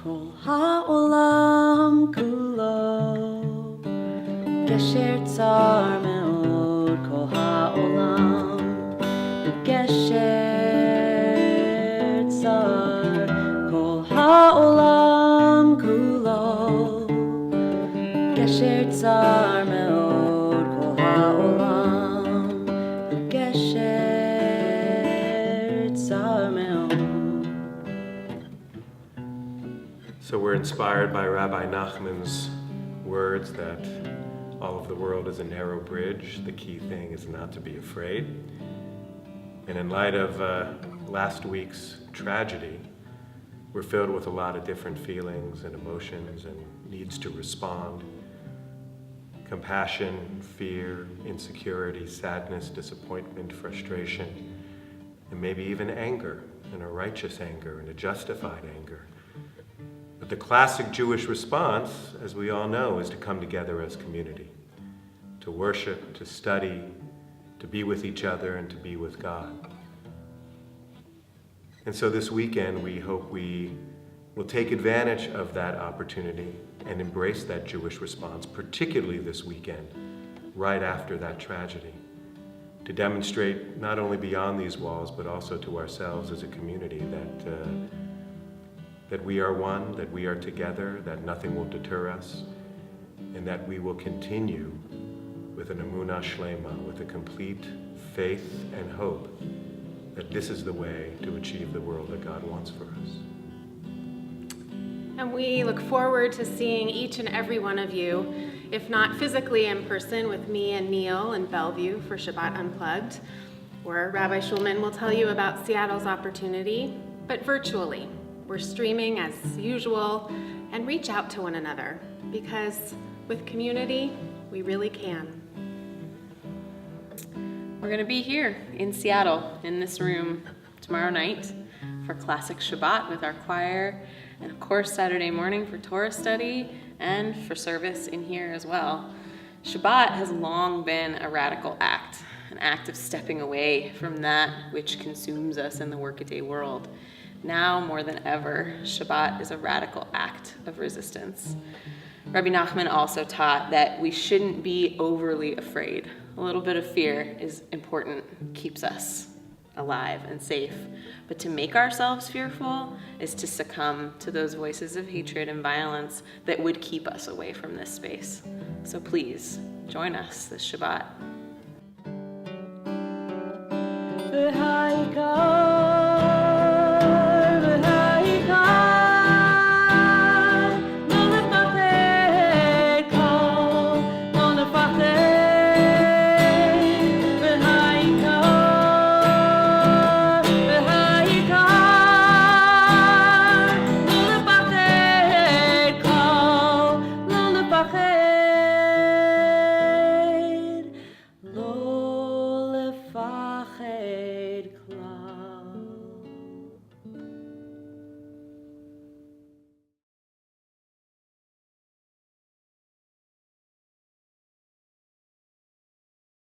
כל העולם כולו גשר צר מאוד, כל העולם הוא גשר צר, כל העולם כולו גשר צר מאוד, כל העולם הוא גשר צר מאוד. So we're inspired by Rabbi Nachman's words that all of the world is a narrow bridge. The key thing is not to be afraid. And in light of last week's tragedy, we're filled with a lot of different feelings and emotions and needs to respond. Compassion, fear, insecurity, sadness, disappointment, frustration, and maybe even anger, and a righteous anger and a justified anger. But the classic Jewish response, as we all know, is to come together as community, to worship, to study, to be with each other, and to be with God. And so this weekend, we hope we will take advantage of that opportunity and embrace that Jewish response, particularly this weekend, right after that tragedy, to demonstrate not only beyond these walls, but also to ourselves as a community that we are one, that we are together, that nothing will deter us, and that we will continue with an emunah shlema, with a complete faith and hope that this is the way to achieve the world that God wants for us. And we look forward to seeing each and every one of you, if not physically in person with me and Neil in Bellevue for Shabbat Unplugged, where Rabbi Schulman will tell you about Seattle's opportunity, but virtually. We're streaming as usual, and reach out to one another, because with community, we really can. We're going to be here in Seattle, in this room, tomorrow night for Classic Shabbat with our choir, and of course Saturday morning for Torah study, and for service in here as well. Shabbat has long been a radical act, an act of stepping away from that which consumes us in the workaday world. Now more than ever, Shabbat is a radical act of resistance. Rabbi Nachman also taught that we shouldn't be overly afraid. A little bit of fear is important, keeps us alive and safe. But to make ourselves fearful is to succumb to those voices of hatred and violence that would keep us away from this space. So please, join us this Shabbat. V'haikol